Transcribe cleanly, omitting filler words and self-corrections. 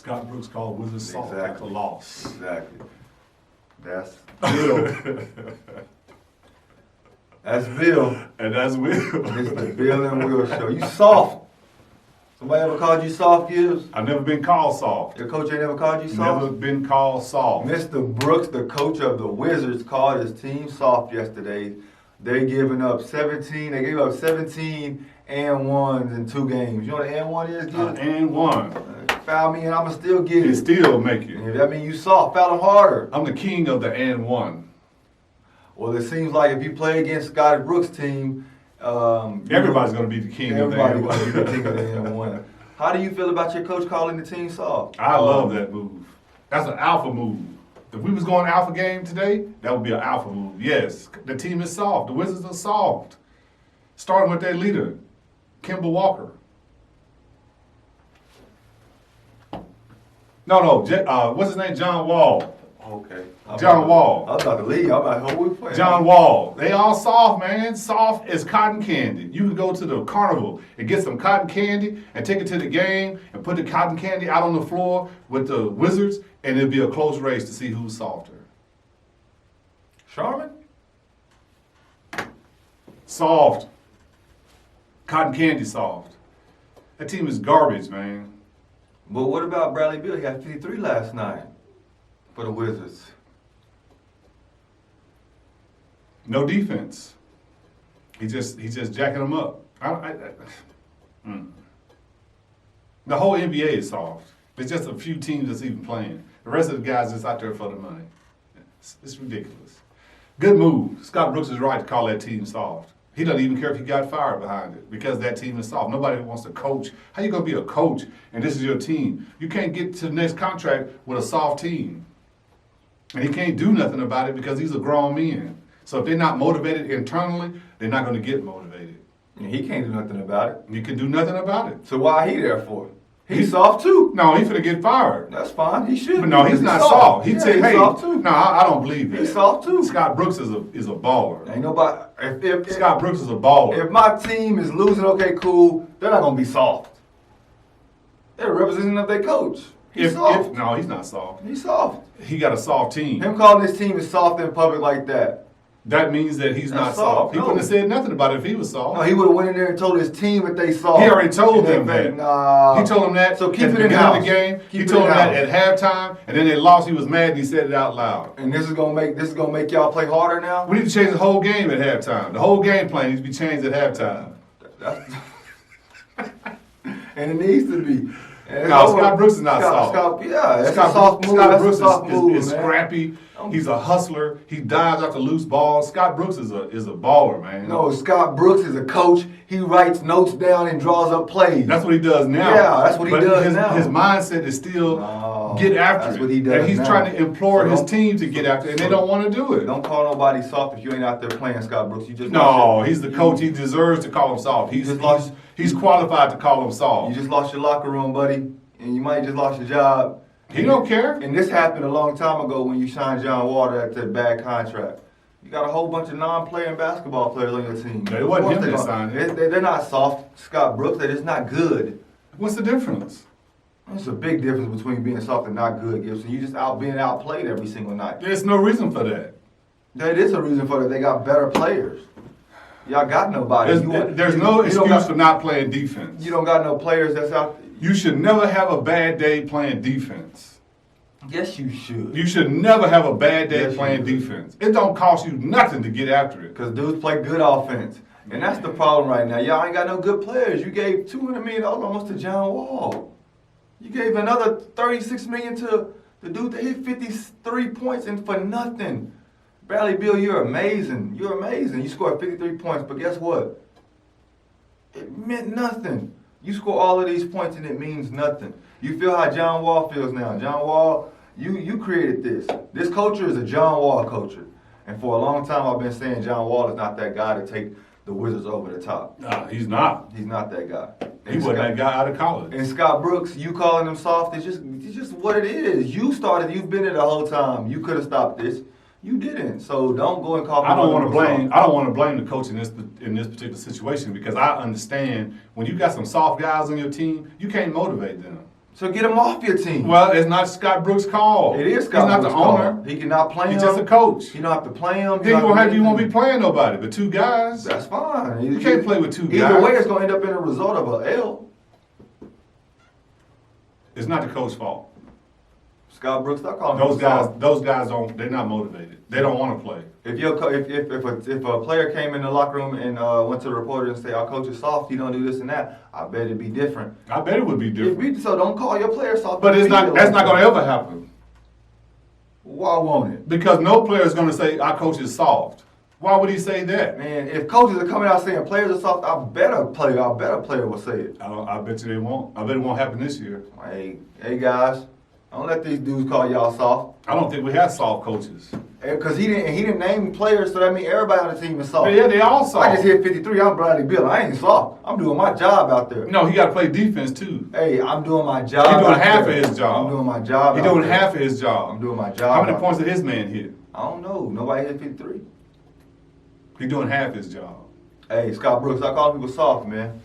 Scott Brooks called Wizards soft after loss. Exactly. That's Bill. That's Bill. And that's Will. It's the Bill and Will show. You soft. Somebody ever called you soft, Gibbs? I've never been called soft. Your coach ain't never called you soft? Never been called soft. Mr. Brooks, the coach of the Wizards, called his team soft yesterday. They gave up 17 and ones in 2 games. You know what an and one is, Gibbs? And one. Foul me and I'ma still get It it. still make it. If that mean you soft, foul him harder. I'm the king of the and one. Well, it seems like if you play against Scotty Brooks' team, Everybody's going to be the king of the everybody and going to be the one. king of the and one. How do you feel about your coach calling the team soft? I love that move. That's an alpha move. If we was going alpha game today, that would be an alpha move. Yes, the team is soft. The Wizards are soft. Starting with their leader, Kemba Walker. What's his name? John Wall. Okay. John Wall. I was about to leave. I'm like, who we playing? John Wall. They all soft, man. Soft as cotton candy. You can go to the carnival and get some cotton candy and take it to the game and put the cotton candy out on the floor with the Wizards, and it'll be a close race to see who's softer. Sharman? Soft. Cotton candy soft. That team is garbage, man. But what about Bradley Beal? He got 53 last night for the Wizards. No defense. He just jacking them up. The whole NBA is soft. There's just a few teams that's even playing. The rest of the guys just out there for the money. It's ridiculous. Good move. Scott Brooks is right to call that team soft. He doesn't even care if he got fired behind it because that team is soft. Nobody wants to coach. How you gonna be a coach and this is your team? You can't get to the next contract with a soft team. And he can't do nothing about it because he's a grown man. So if they're not motivated internally, they're not gonna get motivated. And he can't do nothing about it. You can do nothing about it. So why he there for? He's soft too. No, he's finna get fired. That's fine. He should. But no, he's not soft. He'd say, he's hey, soft too. no, I don't believe that. He's soft too. Scott Brooks is a baller. Ain't nobody. If Scott Brooks is a baller. If my team is losing, okay, cool. They're not gonna be soft. They're a representative of their coach. He's soft. No, he's not soft. He's soft. He got a soft team. Him calling his team is soft in public like that. That means that he's not That's soft. soft. He No. wouldn't have said nothing about it if he was soft. No, he would have went in there and told his team that they soft. He already told them And that. then, Nah. He told them that So keep at it the in beginning of house. the game. Keep He it told in them that house. at halftime, and then they lost. He was mad. And he said it out loud. And this is gonna make y'all play harder now. We need to change the whole game at halftime. The whole game plan needs to be changed at halftime. And it needs to be. And No, Scott Brooks is not soft. Yeah, that's a soft move. Scott That's Brooks a soft move, is man. scrappy. He's a hustler. He dives after loose balls. Scott Brooks is a baller, man. No, Scott Brooks is a coach. He writes notes down and draws up plays. That's what he does now. Yeah, that's what he does now. His mindset is still No, get after that's it. what he does and he's now. trying to implore So his don't- team to get after it, and they don't want to do it. Don't call nobody soft if you ain't out there playing, Scott Brooks. You just No, he's the coach. He deserves to call him soft. He's qualified to call him soft. You just lost your locker room, buddy, and you might just lost your job. He don't care. And this happened a long time ago when you signed John Wall at that bad contract. You got a whole bunch of non-playing basketball players on your team. It wasn't Of course him that they signed don't. it. They're not soft, Scott Brooks. They're just not good. What's the difference? There's a big difference between being soft and not good, Gibson. You just being outplayed every single night. There's no reason for that. There is a reason for that. They got better players. Y'all got nobody. There's no excuse for not playing defense. You don't got no players that's out. You should never have a bad day playing defense. Yes, you should. You should never have a bad day Yes, you playing should. defense. It don't cost you nothing to get after it. Because dudes play good offense. And that's the problem right now. Y'all ain't got no good players. You gave $200 million almost to John Wall. You gave another $36 million to the dude that hit 53 points and for nothing. Bradley Beal, you're amazing. You're amazing. You scored 53 points, but guess what? It meant nothing. You score all of these points and it means nothing. You feel how John Wall feels now. John Wall, you created this. This culture is a John Wall culture. And for a long time I've been saying John Wall is not that guy to take the Wizards over the top. Nah, he's not. He's not that guy. He wasn't that guy out of college. And Scott Brooks, you calling him soft, it's just what it is. You've been there the whole time. You could have stopped this. You didn't. So don't go and call I don't want to people blame. soft. I don't want to blame the coach in this particular situation because I understand when you got some soft guys on your team, you can't motivate them. So get him off your team. Well, it's not Scott Brooks' call. It is Scott He's not Brooks' the owner. call. He cannot play him. He's just a coach. You don't have to play him. Then you won't be playing nobody but two guys. That's fine. You can't play with two guys. Either way, it's going to end up in a result of a L. It's not the coach's fault. Scott Brooks, stop calling Those him guys, soft. those guys don't. They're not motivated. They don't want to play. If a player came in the locker room and went to the reporter and said, "Our coach is soft. He don't do this and that," I bet it'd be different. I bet it would be different. So don't call your player soft. But it's not. That's not going going to ever happen Why won't it? because no player is going to say our coach is soft. Why would he say that? Man, if coaches are coming out saying players are soft, I bet a player will say it. I bet you they won't. I bet it won't happen this year. Hey guys, don't let these dudes call y'all soft. I don't think we have soft coaches. Because he didn't name players, so that means everybody on the team is soft. Yeah, they all soft. I just hit 53. I'm Bradley Bill. I ain't soft. I'm doing my job out there. No, he got to play defense too. Hey, I'm doing my job. He's doing out half there. of his job. I'm doing my job. He's out doing there. half of his job. I'm doing my job. How many out points there. did his man hit? I don't know. Nobody hit 53. He's doing half his job. Hey, Scott Brooks, I call people soft, man.